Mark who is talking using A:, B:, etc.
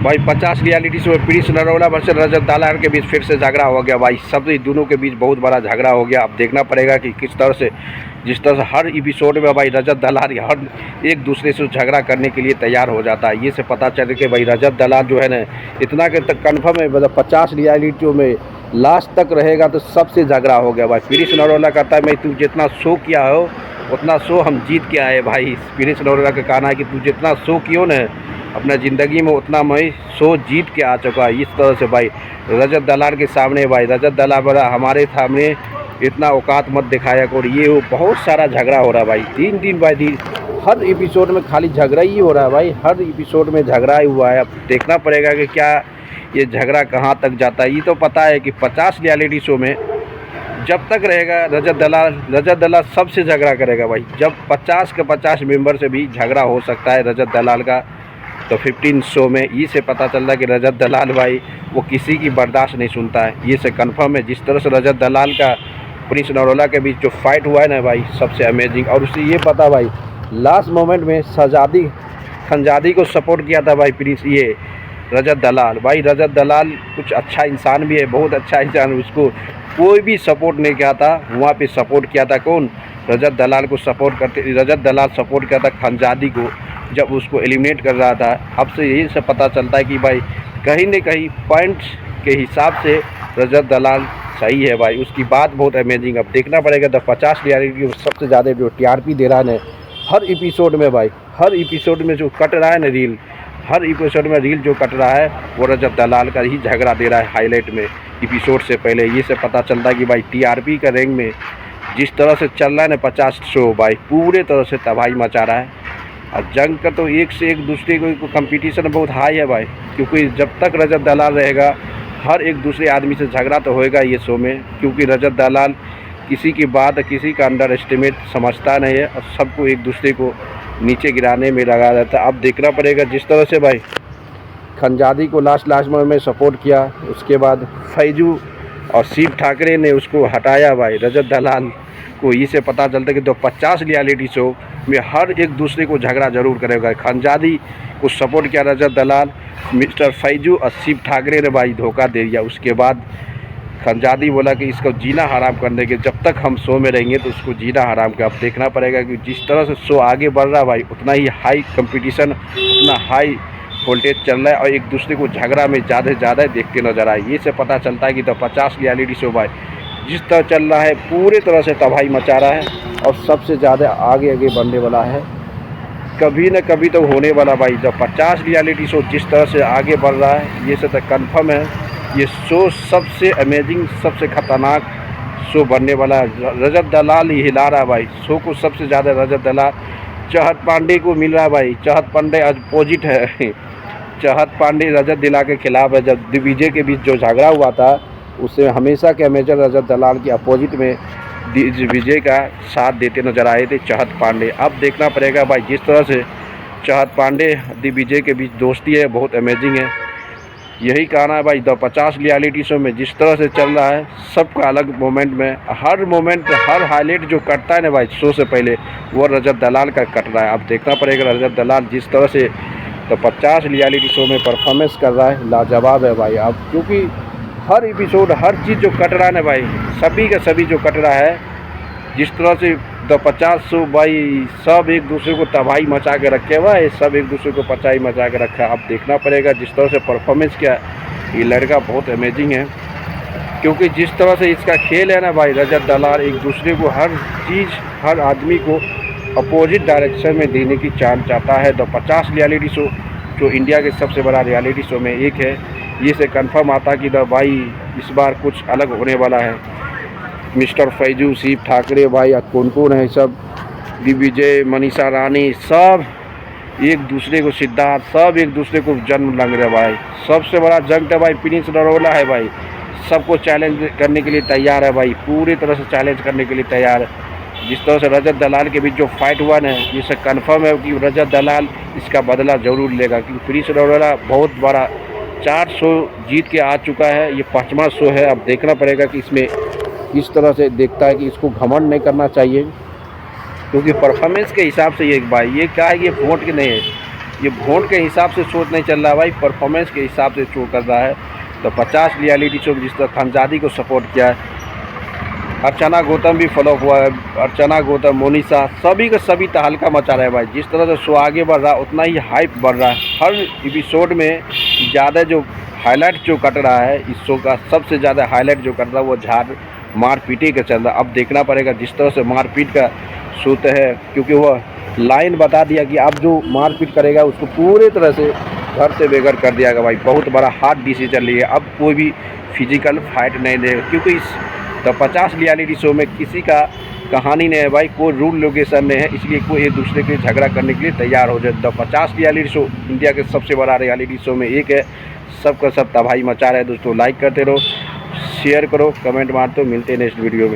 A: भाई 50 reality show में Prince Narola versus रजत दलाल के बीच फिर से झगड़ा हो गया भाई। सब दोनों के बीच बहुत बड़ा झगड़ा हो गया। अब देखना पड़ेगा कि किस तरह से, जिस तरह से हर एपिसोड में भाई रजत दलाल हर एक दूसरे से झगड़ा करने के लिए तैयार हो जाता है। ये से पता चले कि भाई रजत दलाल जो है ना, इतना के तक कन्फर्म है, मतलब 50 रियलिटी में लास्ट तक रहेगा तो सबसे झगड़ा हो गया भाई। प्रिंस नरोला कहता है मैं तू जितना शो किया हो उतना शो हम जीत के आए भाई। प्रिंस नरोला का कहना है कि तू जितना शो कियो ना अपना ज़िंदगी में उतना मैं शो जीत के आ चुका है। इस तरह से भाई रजत दलाल के सामने भाई रजत दलाल बोला हमारे सामने इतना औकात मत दिखाया करो। ये वो बहुत सारा झगड़ा हो रहा है भाई, दिन बाय दिन हर एपिसोड में खाली झगड़ा ही हो रहा है भाई। हर एपिसोड में झगड़ा ही हुआ है। अब देखना पड़ेगा कि क्या ये झगड़ा कहाँ तक जाता है। ये तो पता है कि 50 रियलिटी शो में जब तक रहेगा रजत दलाल सबसे झगड़ा करेगा भाई। जब 50 के 50 मेंबर से भी झगड़ा हो सकता है रजत दलाल का, तो 15 शो में ये से पता चल रहा है कि रजत दलाल भाई वो किसी की बर्दाश्त नहीं सुनता है। ये से कंफर्म है। जिस तरह से रजत दलाल का प्रिंस नरोला के बीच जो फाइट हुआ है ना भाई, सबसे अमेजिंग। और उसे ये पता भाई लास्ट मोमेंट में खंजादी को सपोर्ट किया था भाई प्रिंस ये रजत दलाल। भाई रजत दलाल कुछ अच्छा इंसान भी है, बहुत अच्छा इंसान। उसको कोई भी सपोर्ट नहीं किया था, वहाँ पे सपोर्ट किया था कौन? रजत दलाल को सपोर्ट करते। रजत दलाल सपोर्ट किया था खंजादी को जब उसको एलिमिनेट कर रहा था। अब से यही से पता चलता है कि भाई कहीं न कहीं पॉइंट्स के हिसाब से रजत दलाल सही है भाई। उसकी बात बहुत अमेजिंग। अब देखना पड़ेगा। तो 50 रियलिटी सबसे ज़्यादा जो टीआरपी दे रहा है ना हर एपिसोड में भाई, हर एपिसोड में जो कट रहा है ना रील, हर एपिसोड में रील जो कट रहा है वो रजत दलाल का ही झगड़ा दे रहा है हाईलाइट में एपिसोड से पहले। ये से पता चलता है कि भाई टीआरपी का रैंक में जिस तरह से चल रहा है ना 50 शो भाई पूरे तरह से तबाही मचा रहा है। और जंग का तो एक से एक दूसरे को कंपटीशन बहुत हाई है भाई, क्योंकि जब तक रजत दलाल रहेगा हर एक दूसरे आदमी से झगड़ा तो होएगा ये शो में। क्योंकि रजत दलाल किसी की बात किसी का अंडर एस्टिमेट समझता नहीं है और सबको एक दूसरे को नीचे गिराने में लगा रहता है। अब देखना पड़ेगा जिस तरह से भाई खंजादी को लास्ट में सपोर्ट किया, उसके बाद फैजू और शिव ठाकरे ने उसको हटाया भाई रजत दलाल को। इसे पता चलता है कि तो 50 रियलिटी शो में हर एक दूसरे को झगड़ा जरूर करेगा। खंजादी को सपोर्ट किया रजत दलाल, मिस्टर फैजू और शिव ठाकरे ने भाई धोखा दे दिया। उसके बाद खंजादी बोला कि इसको जीना हराम करने के, जब तक हम शो में रहेंगे तो उसको जीना हराम कर। अब देखना पड़ेगा कि जिस तरह से शो आगे बढ़ रहा है भाई उतना ही हाई कंपटीशन, उतना हाई वोल्टेज चल रहा है और एक दूसरे को झगड़ा में ज़्यादा से ज़्यादा देखते नजर आए। ये से पता चलता है कि तो 50 रियलिटी शो भाई जिस तरह चल रहा है पूरे तरह से तबाही मचा रहा है और सबसे ज़्यादा आगे बढ़ने वाला है। कभी न कभी तो होने वाला भाई। जब 50 रियलिटी शो जिस तरह से आगे बढ़ रहा है ये से तो कन्फर्म है ये शो सबसे अमेजिंग सबसे ख़तरनाक शो बनने वाला है। रजत दलाल ही हिला रहा है भाई शो को। सबसे ज़्यादा रजत दलाल चाहत पांडे को मिल रहा है भाई। चाहत पांडे अपोजिट है। चाहत पांडे रजत दलाल के खिलाफ है। जब दिग्विजय के बीच जो झगड़ा हुआ था उससे हमेशा के मेजर रजत दलाल की अपोजिट में दिग्विजय का साथ देते नजर आए थे चाहत पांडे। अब देखना पड़ेगा भाई जिस तरह से चाहत पांडे दिग्विजय के बीच दोस्ती है बहुत अमेजिंग है। यही कहना है भाई द 50 रियलिटी शो में जिस तरह से चल रहा है सबका अलग मोमेंट में हर हाईलाइट जो कटता है ना भाई शो से पहले वो रजत दलाल का कट रहा है। अब देखना पड़ेगा रजत दलाल जिस तरह से तो 50 रियलिटी शो में परफॉर्मेंस कर रहा है लाजवाब है भाई। अब क्योंकि हर एपिसोड हर चीज़ जो कट रहा है ना भाई सभी का सभी जो कट रहा है जिस तरह से द 50 शो भाई सब एक दूसरे को तबाही मचा के रखे हुआ है, सब एक दूसरे को पचाई मचा के रखा है। अब देखना पड़ेगा जिस तरह से परफॉर्मेंस किया ये लड़का बहुत अमेजिंग है। क्योंकि जिस तरह से इसका खेल है ना भाई रजत दलाल एक दूसरे को हर चीज़ हर आदमी को अपोजिट डायरेक्शन में देने की चाहता है। द 50 रियलिटी शो जो इंडिया के सबसे बड़ा रियलिटी शो में एक है। ये से कंफर्म आता कि द भाई इस बार कुछ अलग होने वाला है। मिस्टर फैजू शिव ठाकरे भाई कौन है सब, दिग्विजय मनीषा रानी सब एक दूसरे को, सिद्धार्थ सब एक दूसरे को जन्म लग रहे भाई। सबसे बड़ा जंग तो भाई प्रिंस नरोला है भाई। सबको चैलेंज करने के लिए तैयार है भाई, पूरी तरह से चैलेंज करने के लिए तैयार है। जिस तरह से रजत दलाल के बीच जो फाइट हुआ ना इससे कन्फर्म है कि रजत दलाल इसका बदला ज़रूर लेगा। क्योंकि प्रिंस नरोला बहुत बड़ा 4 शो जीत के आ चुका है, ये 5वां शो है। अब देखना पड़ेगा कि इसमें किस तरह से देखता है कि इसको घमंड नहीं करना चाहिए क्योंकि परफॉर्मेंस के हिसाब से ये भाई ये क्या है ये वोट के नहीं है। ये वोट के हिसाब से शो नहीं चल रहा है भाई, परफॉर्मेंस के हिसाब से शो कर रहा है। तो 50 रियलिटी शो में जिस तरह खानजादी को सपोर्ट किया है, अर्चना गौतम भी फ्लॉप हुआ है, अर्चना गौतम, मोनिशा, सभी का सभी तहलका मचा रहा है भाई। जिस तरह से शो आगे बढ़ रहा है उतना ही हाइप बढ़ रहा है। हर एपिसोड में ज़्यादा जो हाईलाइट जो कट रहा है, इस शो का सबसे ज़्यादा हाईलाइट जो कट रहा है वो झाड़ मारपीटी का चल रहा है। अब देखना पड़ेगा जिस तरह से मारपीट का सूत है, क्योंकि वह लाइन बता दिया कि अब जो मारपीट करेगा उसको पूरे तरह से घर से बेघर कर दिया गया भाई। बहुत बड़ा हार्ड डिसीजन लिया, अब कोई भी फिजिकल फाइट नहीं देगा, क्योंकि इस तो 50 रियलिटी शो में किसी का कहानी नहीं है भाई, कोई रूल लोकेशन नहीं है, इसलिए कोई एक दूसरे के झगड़ा करने के लिए तैयार हो जाए। तो 50 रियलिटी शो इंडिया के सबसे बड़ा रियलिटी शो में एक है, सबका सब तबाही मचा रहा है। दोस्तों लाइक करते रहो, शेयर करो, कमेंट मारते हो। मिलते हैं नेक्स्ट वीडियो में।